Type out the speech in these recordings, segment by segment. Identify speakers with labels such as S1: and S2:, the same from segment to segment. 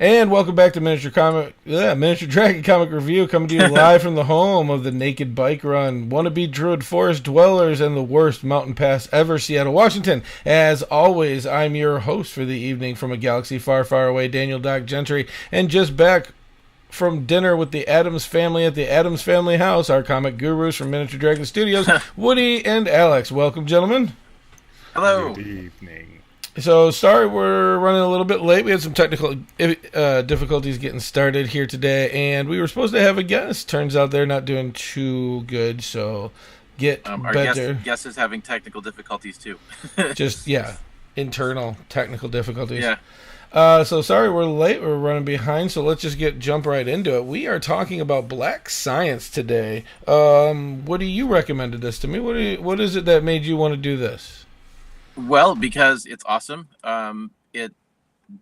S1: And welcome back to Miniature Dragon Comic Review, coming to you live from the home of the Naked Bike Run, wannabe Druid Forest dwellers, and the worst mountain pass ever, Seattle, Washington. As always, I'm your host for the evening from a galaxy far, far away, Daniel Doc Gentry, and just back from dinner with the Addams family at the Addams Family House, our comic gurus from Miniature Dragon Studios, Woody and Alex. Welcome, gentlemen.
S2: Hello.
S3: Good evening.
S1: So, sorry we're running a little bit late. We had some technical difficulties getting started here today, and we were supposed to have a guest. Turns out they're not doing too good, so get
S2: Our
S1: better.
S2: guest is having technical difficulties, too.
S1: Internal technical difficulties.
S2: Yeah.
S1: So, sorry we're late. We're running behind, so let's just jump right into it. We are talking about Black Science today. Woody, you recommended this to me. What is it that made you want to do this?
S2: Well, because it's awesome. It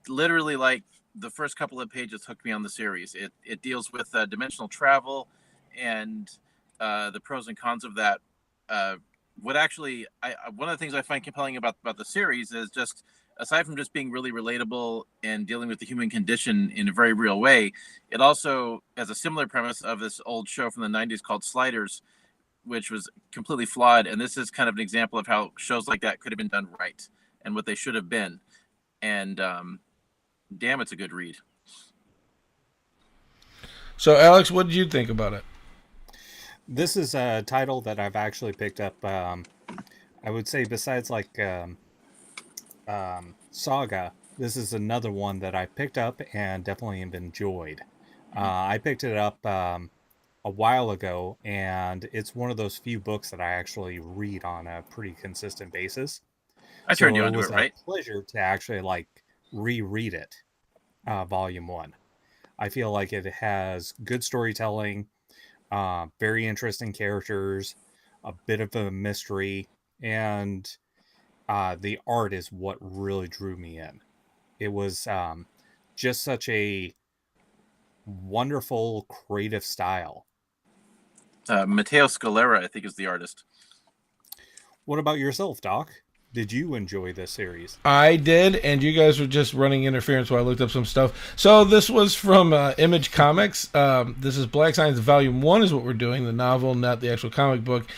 S2: literally, like, the first couple of pages hooked me on the series. It deals with dimensional travel and the pros and cons of that. One of the things I find compelling about the series is just, aside from just being really relatable and dealing with the human condition in a very real way, it also has a similar premise of this old show from the 90s called Sliders, which was completely flawed. And this is kind of an example of how shows like that could have been done right and what they should have been. And damn, it's a good read.
S1: So, Alex, what did you think about it?
S3: This is a title that I've actually picked up. I would say besides Saga, this is another one that I picked up and definitely have enjoyed. I picked it up a while ago, and it's one of those few books that I actually read on a pretty consistent basis.
S2: I turned you onto it, right?
S3: It was a pleasure to actually reread it, volume 1. I feel like it has good storytelling, very interesting characters, a bit of a mystery, and the art is what really drew me in. It was just such a wonderful, creative style.
S2: Matteo Scalera, I think, is the artist.
S3: What about yourself, Doc? Did you enjoy this series?
S1: I did, and you guys were just running interference while I looked up some stuff. So this was from Image Comics. This is Black Science Volume 1 is what we're doing, the novel, not the actual comic book,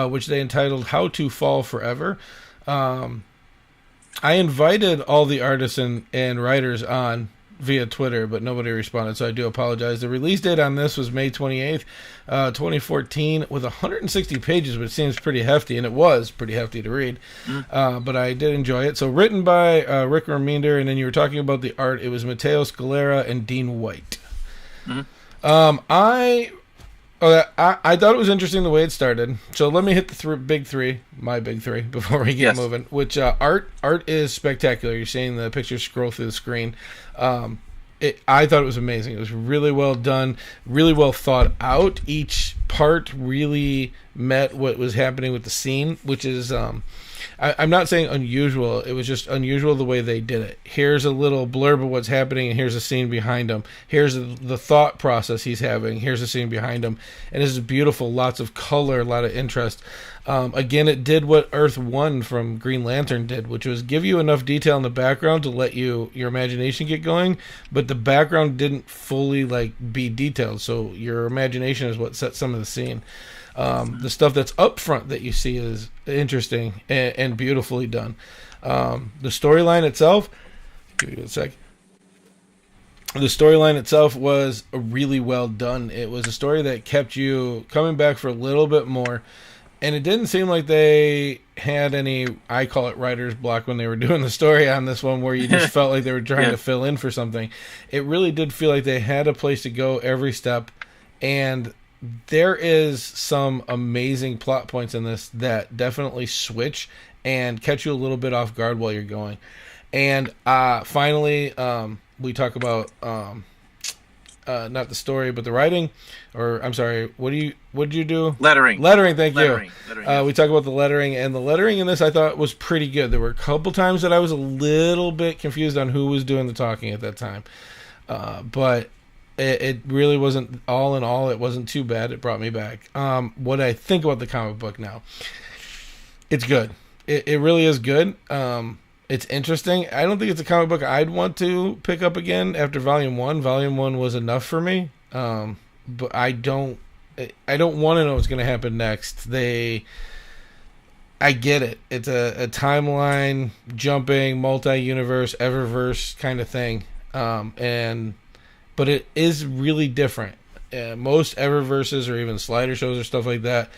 S1: which they entitled How to Fall Forever. I invited all the artists and writers on via Twitter, but nobody responded, so I do apologize. The release date on this was May 28th, 2014, with 160 pages, which seems pretty hefty, and it was pretty hefty to read, but I did enjoy it. So written by Rick Remender, and then you were talking about the art. It was Matteo Scalera and Dean White. I thought it was interesting the way it started. So let me hit the big three, my big three, before we get moving. Which art is spectacular. You're seeing the pictures scroll through the screen. I thought it was amazing. It was really well done, really well thought out. Each part really met what was happening with the scene, which is I'm not saying unusual. It was just unusual the way they did it. Here's a little blurb of what's happening, and here's a scene behind him. Here's the thought process he's having. Here's a scene behind him. And this is beautiful. Lots of color, a lot of interest. Again, it did what Earth 1 from Green Lantern did, which was give you enough detail in the background to let your imagination get going, but the background didn't fully be detailed. So your imagination is what sets some of the scene. The stuff that's up front that you see is interesting and beautifully done. The storyline itself, give me a sec. The storyline itself was really well done. It was a story that kept you coming back for a little bit more, and it didn't seem like they had any, I call it writer's block, when they were doing the story on this one, where you just felt like they were trying to fill in for something. It really did feel like they had a place to go every step, and there is some amazing plot points in this that definitely switch and catch you a little bit off guard while you're going. And finally, we talk about not the story, but the writing. Or I'm sorry, what did you do?
S2: Lettering.
S1: Thank you.
S2: Lettering, yes.
S1: We talk about the lettering, and the lettering in this I thought was pretty good. There were a couple times that I was a little bit confused on who was doing the talking at that time, but it really wasn't, all in all, it wasn't too bad. It brought me back. What I think about the comic book now, it's good. It really is good. It's interesting. I don't think it's a comic book I'd want to pick up again after Volume 1. Volume 1 was enough for me. But I don't want to know what's going to happen next. I get it. It's a timeline jumping, multi-universe, eververse kind of thing. But it is really different. Most eververses or even slider shows or stuff like that,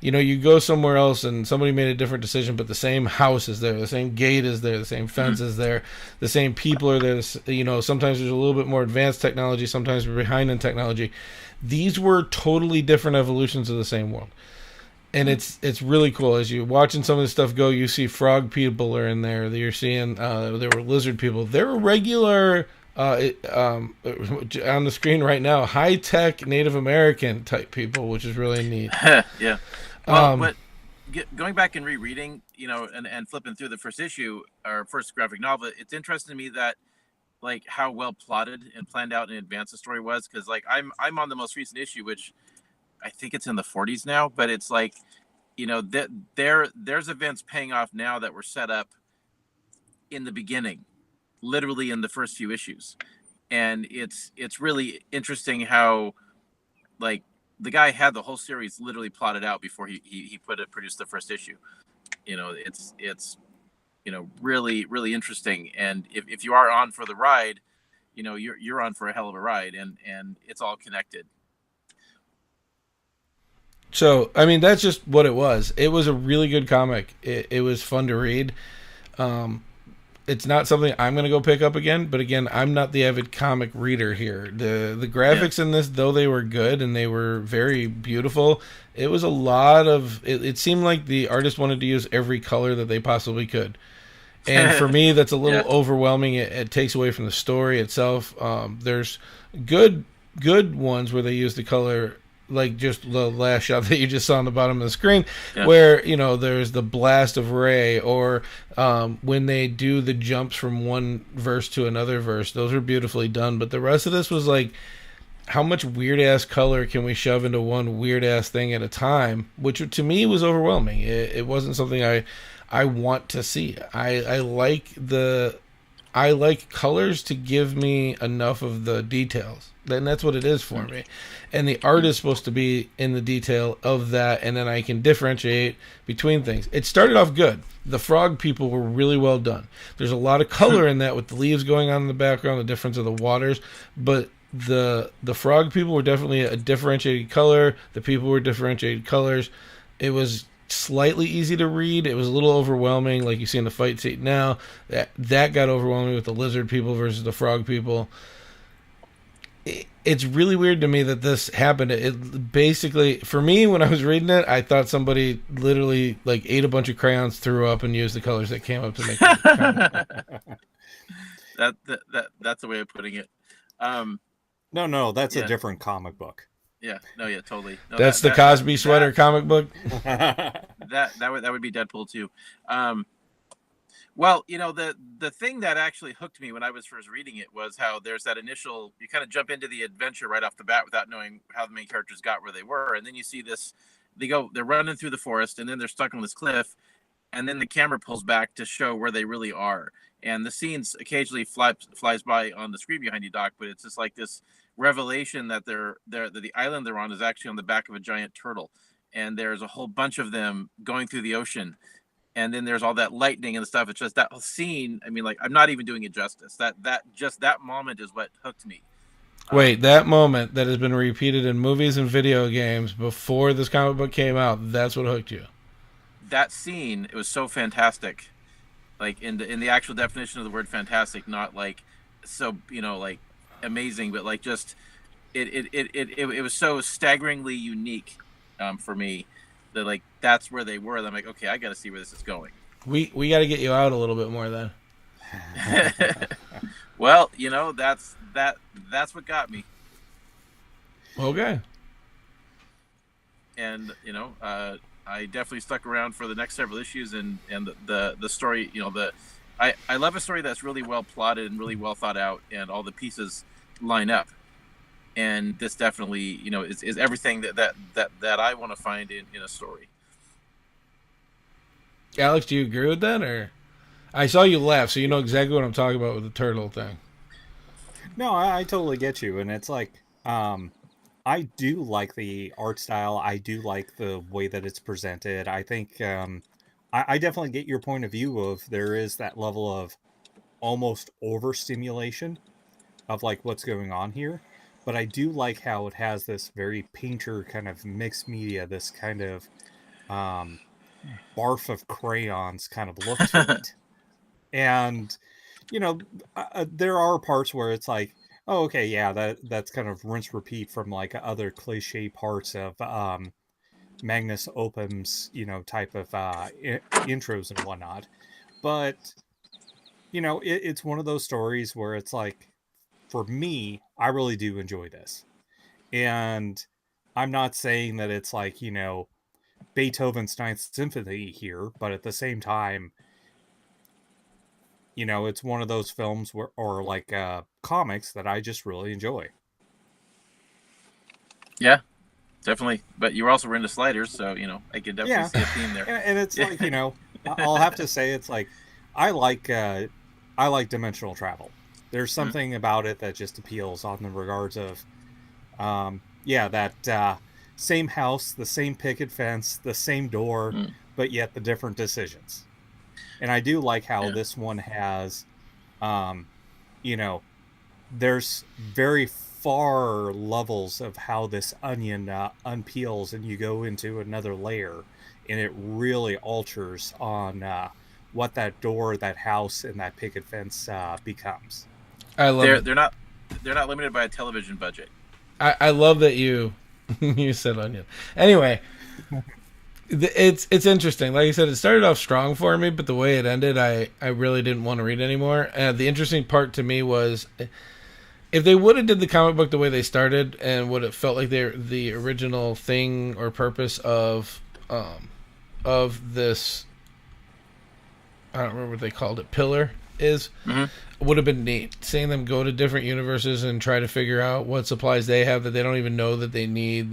S1: you go somewhere else and somebody made a different decision, but the same house is there, the same gate is there, the same fence is there, the same people are there. Sometimes there's a little bit more advanced technology, sometimes we're behind in technology. These were totally different evolutions of the same world. And it's really cool. As you're watching some of this stuff go, you see frog people are in there. You're seeing there were lizard people. There were regular on the screen right now, high-tech Native American type people, which is really neat.
S2: Yeah. Well, but going back and rereading, and flipping through the first issue or first graphic novel, it's interesting to me that like how well plotted and planned out in advance the story was, because like I'm on the most recent issue, which I think it's in the 40s now, but it's like there's events paying off now that were set up in the beginning, literally in the first few issues, and it's really interesting how like the guy had the whole series literally plotted out before he produced the first issue. It's really, really interesting. And if you are on for the ride, you're on for a hell of a ride, and it's all connected.
S1: So, I mean, that's just what it was. It was a really good comic. It was fun to read. It's not something I'm going to go pick up again, but again, I'm not the avid comic reader here. The graphics in this, though they were good and they were very beautiful, it was a lot of... It seemed like the artist wanted to use every color that they possibly could. And for me, that's a little overwhelming. It takes away from the story itself. There's good ones where they use the color... like just the last shot that you just saw on the bottom of the screen, where there's the blast of Ray, or when they do the jumps from one verse to another verse. Those are beautifully done, but the rest of this was like, how much weird ass color can we shove into one weird ass thing at a time, which to me was overwhelming. It wasn't something I want to see. I like colors to give me enough of the details. Then that's what it is for me. And the art is supposed to be in the detail of that, and then I can differentiate between things. It started off good. The frog people were really well done. There's a lot of color in that with the leaves going on in the background, the difference of the waters, but the frog people were definitely a differentiated color. The people were differentiated colors. It was slightly easy to read. It was a little overwhelming, like you see in the fight scene now. That got overwhelming with the lizard people versus the frog people. It's really weird to me that this happened. It basically, for me, when I was reading it, I thought somebody literally like ate a bunch of crayons, threw up, and used the colors that came up to make
S2: it. That's the way of putting it.
S3: No, that's a different comic book.
S2: Yeah, totally. No,
S1: that's the Cosby sweater comic book.
S2: that would be Deadpool too. Well, the thing that actually hooked me when I was first reading it was how there's that initial, you kind of jump into the adventure right off the bat without knowing how the main characters got where they were, and then you see this, they're running through the forest, and then they're stuck on this cliff, and then the camera pulls back to show where they really are, and the scenes occasionally flies by on the screen behind you, Doc, but it's just like this revelation that that the island they're on is actually on the back of a giant turtle, and there's a whole bunch of them going through the ocean. And then there's all that lightning and stuff. It's just that whole scene. I mean, like, I'm not even doing it justice. That moment is what hooked me.
S1: Wait, that moment that has been repeated in movies and video games before this comic book came out, that's what hooked you?
S2: That scene, it was so fantastic. Like, in the actual definition of the word fantastic, not like so, like amazing, but like just it was so staggeringly unique for me. That like that's where they were. I'm like, okay, I got to see where this is going.
S1: We got to get you out a little bit more then.
S2: Well, that's what got me.
S1: Okay.
S2: And I definitely stuck around for the next several issues, and the story. I love a story that's really well plotted and really well thought out, and all the pieces line up. And this definitely, is everything that I want to find in a story.
S1: Alex, do you agree with that? Or I saw you laugh, so you know exactly what I'm talking about with the turtle thing.
S3: No, I totally get you, and it's like, I do like the art style. I do like the way that it's presented. I think, I definitely get your point of view of there is that level of almost overstimulation of like what's going on here. But I do like how it has this very painter kind of mixed media, this kind of um, barf of crayons kind of look to it. And you know, there are parts where it's like, oh, okay, yeah, that's kind of rinse repeat from like other cliche parts of Magnus Opum's, type of intros and whatnot. But it's one of those stories where it's like, for me, I really do enjoy this, and I'm not saying that it's like Beethoven's Ninth Symphony here, but at the same time, it's one of those films where, or like comics that I just really enjoy.
S2: Yeah, definitely. But you were also into sliders, so I could definitely
S3: Yeah,
S2: see a theme there.
S3: and it's like I'll have to say it's like I like uh, I like dimensional travel. There's
S2: Mm,
S3: something about it that just appeals on the regards of yeah, that same house, the same picket fence, the same door,
S2: mm,
S3: but yet the different decisions. And I do like how
S2: yeah.
S3: this one has um you know there's very far levels of how this onion unpeels, and you go into another layer, and it really alters on what that door, that house, and that picket fence becomes.
S1: I love
S2: They're
S1: it.
S2: they're not they're not limited by a television budget.
S1: I love that you you said onion. Anyway, it's interesting. Like I said, it started off strong for me, but the way it ended, I really didn't want to read anymore. The interesting part to me was if they would have did the comic book the way they started and what it felt like the original thing or purpose of this, I don't remember what they called it, pillar is,
S2: Hmm.
S1: would have been neat. Seeing them go to different universes and try to figure out what supplies they have that they don't even know that they need,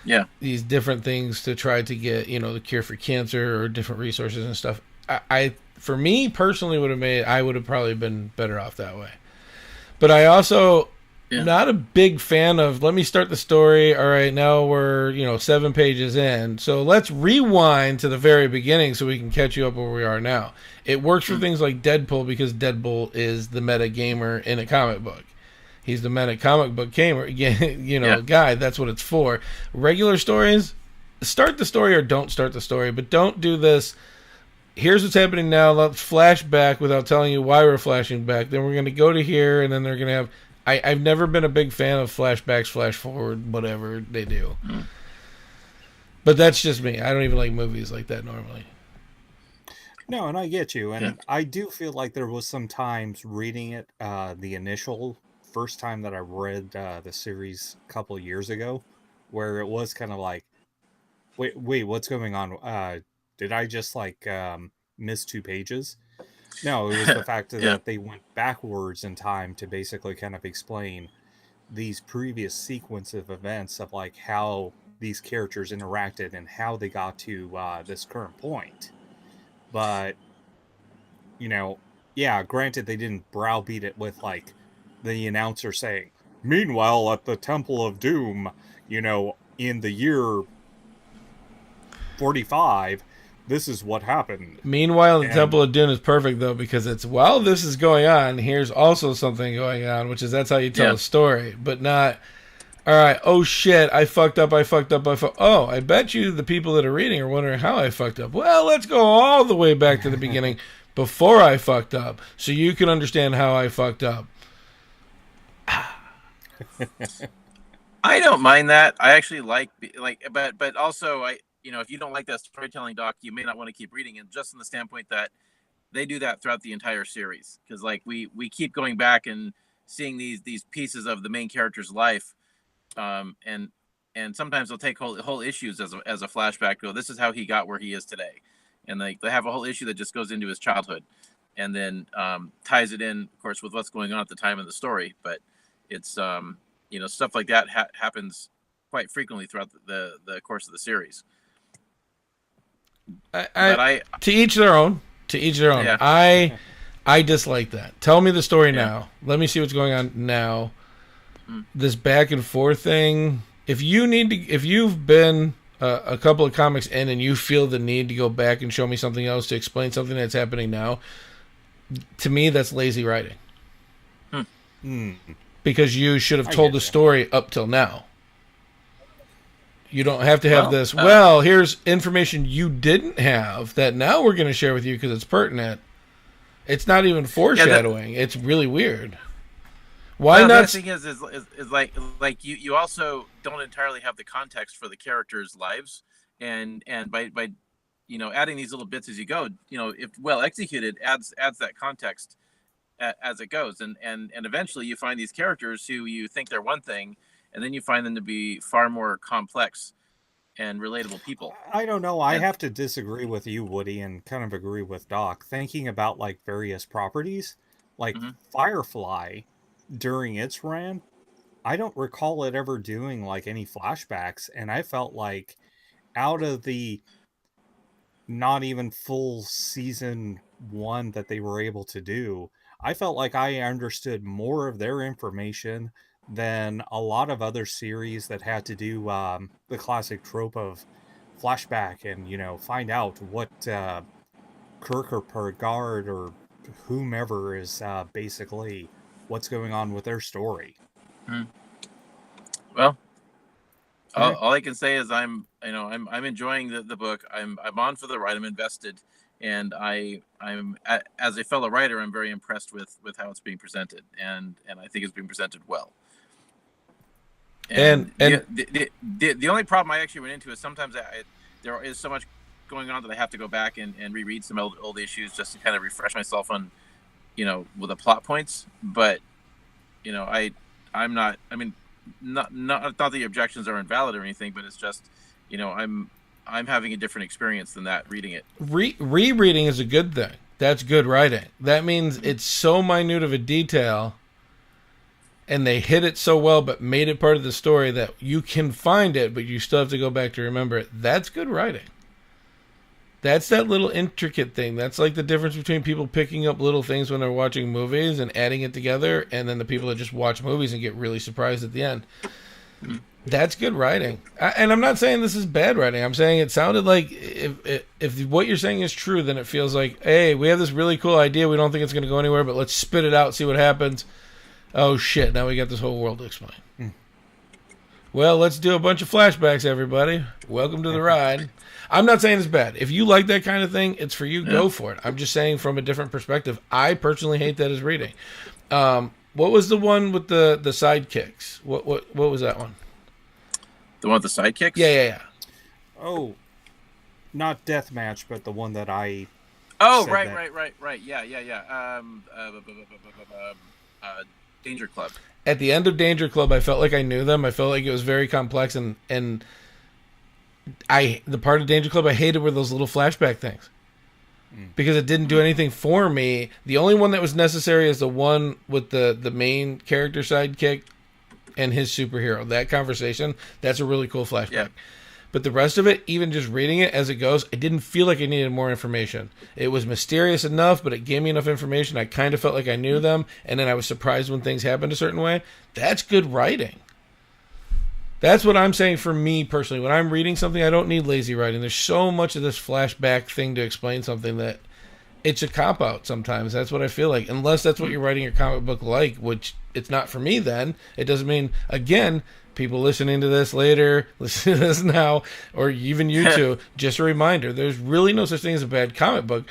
S2: Yeah.
S1: these different things to try to get, the cure for cancer or different resources and stuff. I for me personally I would have probably been better off that way. But I also
S2: Yeah.
S1: not a big fan of let me start the story. All right, now we're 7 pages in, so let's rewind to the very beginning so we can catch you up where we are now. It works for
S2: Mm,
S1: things like Deadpool because Deadpool is the meta gamer in a comic book. He's the meta comic book gamer,
S2: yeah.
S1: guy. That's what it's for. Regular stories, start the story or don't start the story, but don't do this. Here's what's happening now. Let's flash back without telling you why we're flashing back. Then we're going to go to here, and then they're going to have. I've never been a big fan of flashbacks, flash forward, whatever they do.
S2: Mm.
S1: But that's just me. I don't even like movies like that normally.
S3: No, and I get you,
S2: Yeah.
S3: and I do feel like there was some times reading it, the initial first time that I read the series a couple of years ago, where it was kind of like, wait, what's going on? Did I just like miss 2 pages? No, it was the fact
S2: Yeah.
S3: that they went backwards in time to basically kind of explain these previous sequence of events of like how these characters interacted and how they got to this current point. But you know, yeah, granted, they didn't browbeat it with like the announcer saying, "Meanwhile, at the Temple of Doom, in the year 45, this is what happened."
S1: Meanwhile, the
S3: And
S1: Temple of Doom is perfect though because it's while this is going on, here's also something going on, which is that's how you tell
S2: Yeah.
S1: a story, but not. All right. Oh shit! I fucked up. Oh, I bet you the people that are reading are wondering how I fucked up. Well, let's go all the way back to the beginning before I fucked up, so you can understand how I fucked up.
S2: I don't mind that. I actually but also if you don't like that storytelling doc, you may not want to keep reading it. Just in the standpoint that they do that throughout the entire series, because like we keep going back and seeing these pieces of the main character's life, and sometimes they'll take whole issues as a flashback. Go, this is how he got where he is today, and like they have a whole issue that just goes into his childhood, and then ties it in, of course, with what's going on at the time of the story. But it's stuff like that happens quite frequently throughout the course of the series.
S1: I
S2: But I
S1: to each their own. To each their own.
S2: Yeah.
S1: I dislike that. Tell me the story now. Let me see what's going on now. This back and forth thing. If you've been a couple of comics in and you feel the need to go back and show me something else to explain something that's happening now, to me that's lazy writing. Because you should have told the story up till now. You don't have to have this. Well, here's information you didn't have that now we're going to share with you because it's pertinent. It's not even foreshadowing. It's really weird. Why not?
S2: The thing is like you also don't entirely have the context for the characters' lives, and by adding these little bits as you go, if well executed, adds that context as it goes, and eventually you find these characters who you think they're one thing, and then you find them to be far more complex and relatable people.
S3: I don't know. I have to disagree with you, Woody, and kind of agree with Doc. Thinking about like various properties, like Firefly, during its run, I don't recall it ever doing like any flashbacks, and I felt like out of the not even full season 1 that they were able to do, I felt like I understood more of their information than a lot of other series that had to do the classic trope of flashback and, find out what Kirk or Picard or whomever is basically what's going on with their story.
S2: Well, all I can say is I'm enjoying the book. I'm on for the ride. I'm invested, and I'm as a fellow writer, I'm very impressed with how it's being presented, and I think it's being presented well. And the only problem I actually run into is sometimes there is so much going on that I have to go back and reread some old issues just to kind of refresh myself on, with the plot points. But, I'm not. I mean, not that the objections are invalid or anything, but it's just, I'm having a different experience than that reading it.
S1: Rereading is a good thing. That's good writing. That means it's so minute of a detail, and they hit it so well, but made it part of the story that you can find it, but you still have to go back to remember it. That's good writing. That's that little intricate thing. That's like the difference between people picking up little things when they're watching movies and adding it together, and then the people that just watch movies and get really surprised at the end. That's good writing. And I'm not saying this is bad writing. I'm saying it sounded like if what you're saying is true, then it feels like, hey, we have this really cool idea. We don't think it's going to go anywhere, but let's spit it out, see what happens. Oh, shit, now we got this whole world to explain. Well, let's do a bunch of flashbacks, everybody. Welcome to the ride. I'm not saying it's bad. If you like that kind of thing, it's for you. Go for it. I'm just saying from a different perspective. I personally hate that as reading. What was the one with the sidekicks? What was that one?
S2: The one with the sidekicks?
S1: Yeah.
S3: Oh, not Deathmatch, but the one that I...
S2: Oh, right. Yeah. Danger Club.
S1: At the end of Danger Club, I felt like I knew them. I felt like it was very complex, and the part of Danger Club I hated were those little flashback things because it didn't do anything for me. The only one that was necessary is the one with the main character sidekick and his superhero. That conversation, that's a really cool flashback. Yeah. But the rest of it, even just reading it as it goes, I didn't feel like I needed more information. It was mysterious enough, but it gave me enough information. I kind of felt like I knew them, and then I was surprised when things happened a certain way. That's good writing. That's what I'm saying for me personally. When I'm reading something, I don't need lazy writing. There's so much of this flashback thing to explain something that it's a cop-out sometimes. That's what I feel like. Unless that's what you're writing your comic book like, which it's not for me then. It doesn't mean, again... People listening to this later, listen to this now, or even you two, just a reminder, there's really no such thing as a bad comic book.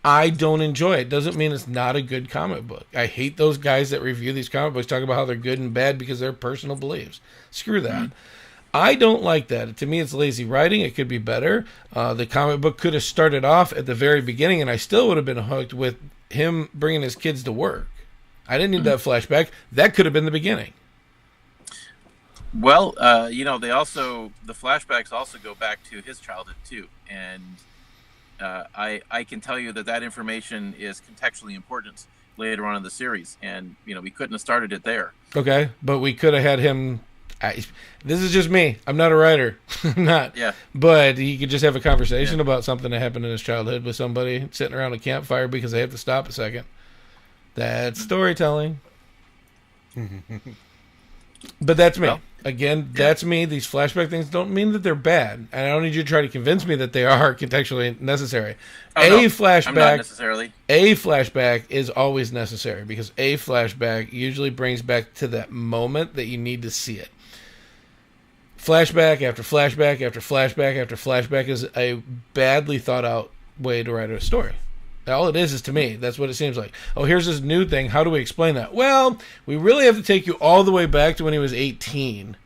S1: I don't enjoy it. Doesn't mean it's not a good comic book. I hate those guys that review these comic books, talk about how they're good and bad because they're personal beliefs. Screw that. I don't like that. To me, it's lazy writing. It could be better. The comic book could have started off at the very beginning, and I still would have been hooked with him bringing his kids to work. I didn't need that flashback. That could have been the beginning.
S2: Well, the flashbacks also go back to his childhood too, and I can tell you that information is contextually important later on in the series, and we couldn't have started it there.
S1: Okay, but we could have had him This is just me. I'm not a writer. I'm not.
S2: Yeah.
S1: But he could just have a conversation about something that happened in his childhood with somebody sitting around a campfire because they have to stop a second. That's storytelling. But that's me. Well, again, that's me. These flashback things don't mean that they're bad. And I don't need you to try to convince me that they are contextually necessary. Flashback, I'm not necessarily. A flashback is always necessary because a flashback usually brings back to that moment that you need to see it. Flashback after flashback after flashback after flashback is a badly thought out way to write a story. All it is to me, that's what it seems like. Oh, here's this new thing. How do we explain that? Well, we really have to take you all the way back to when he was 18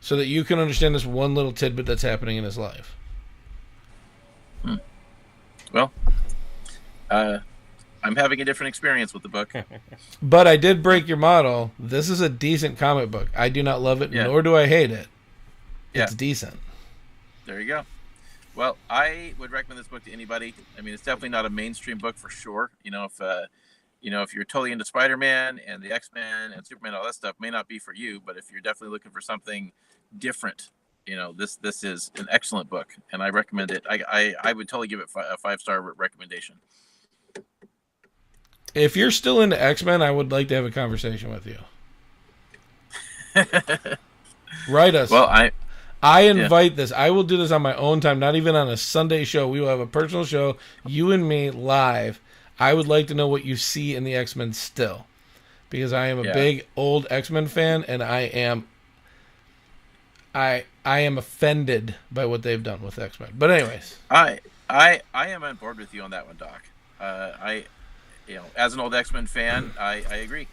S1: so that you can understand this one little tidbit that's happening in his life.
S2: Well, I'm having a different experience with the book.
S1: But I did break your model. This is a decent comic book. I do not love it, nor do I hate it. It's decent.
S2: There you go. Well, I would recommend this book to anybody. I mean, it's definitely not a mainstream book for sure. If you're totally into Spider-Man and the X-Men and Superman, all that stuff may not be for you. But if you're definitely looking for something different, this is an excellent book, and I recommend it. I would totally give it a 5-star recommendation.
S1: If you're still into X-Men, I would like to have a conversation with you. Write us.
S2: Well,
S1: I invite this. I will do this on my own time, not even on a Sunday show. We will have a personal show, you and me, live. I would like to know what you see in the X-Men still. Because I am a big, old X-Men fan, and I am offended by what they've done with X-Men. But anyways.
S2: I am on board with you on that one, Doc. As an old X-Men fan, I agree.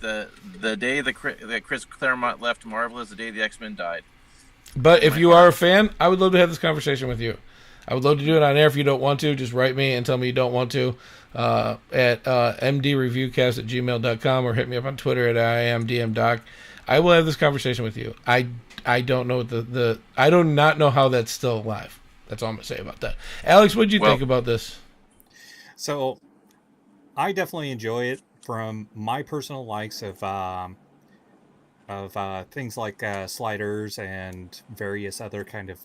S2: The day that Chris Claremont left Marvel is the day the X-Men died.
S1: But if you are a fan, I would love to have this conversation with you. I would love to do it on air. If you don't want to, just write me and tell me you don't want to at mdreviewcast@gmail.com or hit me up on Twitter at IamDMDoc. I will have this conversation with you. I don't know I do not know how that's still alive. That's all I'm going to say about that. Alex, what did you think about this?
S3: So, I definitely enjoy it. From my personal likes of things like sliders and various other kind of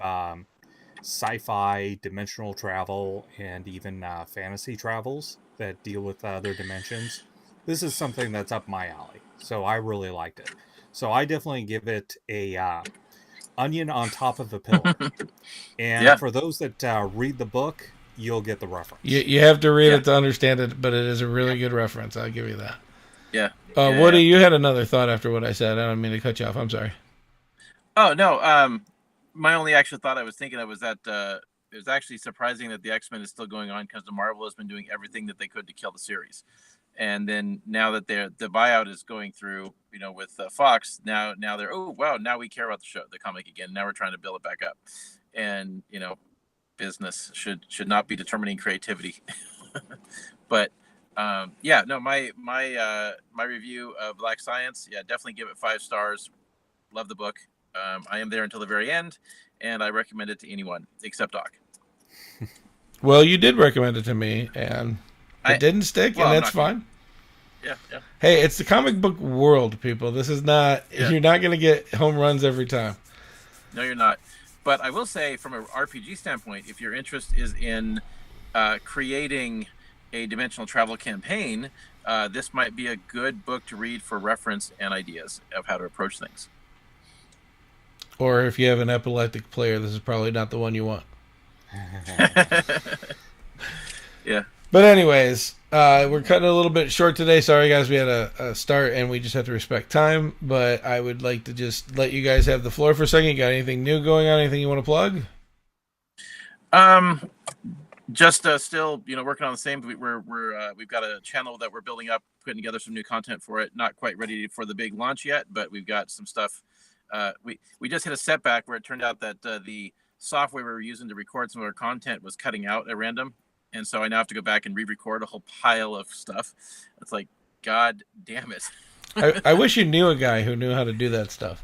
S3: sci-fi dimensional travel and even fantasy travels that deal with other dimensions, this is something that's up my alley. So I really liked it. So I definitely give it a onion on top of a pillar. And for those that read the book, you'll get the reference.
S1: You have to read it to understand it, but it is a really good reference. I'll give you that.
S2: Yeah.
S1: Woody, you had another thought after what I said. I don't mean to cut you off. I'm sorry.
S2: Oh, no. My only actual thought I was thinking of was that it was actually surprising that the X-Men is still going on because the Marvel has been doing everything that they could to kill the series. And then now that the buyout is going through, with Fox, now they're, now we care about the comic again. Now we're trying to build it back up. And, business should not be determining creativity. But my review of Black Science, definitely give it 5 stars. Love the book. I am there until the very end, and I recommend it to anyone except Doc.
S1: Well, you did recommend it to me, and it didn't stick, and that's fine.
S2: Yeah.
S1: Hey, it's the comic book world, people. This is not. You're not going to get home runs every time.
S2: No, you're not. But I will say, from an RPG standpoint, if your interest is in creating a dimensional travel campaign, this might be a good book to read for reference and ideas of how to approach things.
S1: Or if you have an epileptic player, this is probably not the one you want.
S2: Yeah.
S1: But anyways, we're cutting a little bit short today. Sorry, guys, we had a start, and we just have to respect time. But I would like to just let you guys have the floor for a second. You got anything new going on? Anything you want to plug?
S2: Just still, working on the same. We've got a channel that we're building up, putting together some new content for it. Not quite ready for the big launch yet, but we've got some stuff. We just hit a setback where it turned out that the software we were using to record some of our content was cutting out at random. And so I now have to go back and re-record a whole pile of stuff. It's like, God damn it.
S1: I wish you knew a guy who knew how to do that stuff.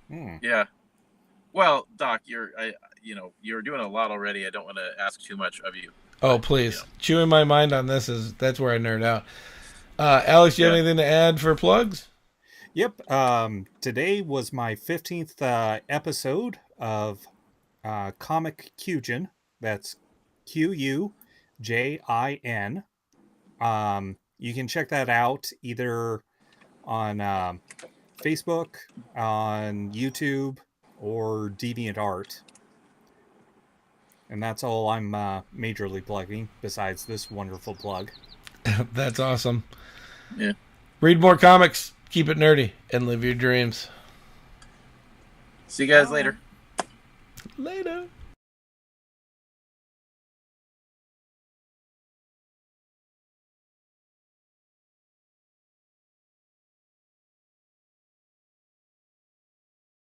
S2: Yeah. Well, Doc, you're doing a lot already. I don't want to ask too much of you.
S1: Oh, please. Chewing my mind on this that's where I nerd out. Alex, do you have anything to add for plugs?
S3: Yep. Today was my 15th episode of Comic Qjin. That's Qujin. You can check that out either on Facebook, on YouTube, or DeviantArt. And that's all I'm majorly plugging, besides this wonderful plug.
S1: That's awesome.
S2: Yeah.
S1: Read more comics, keep it nerdy, and live your dreams.
S2: See you guys later.
S1: Later.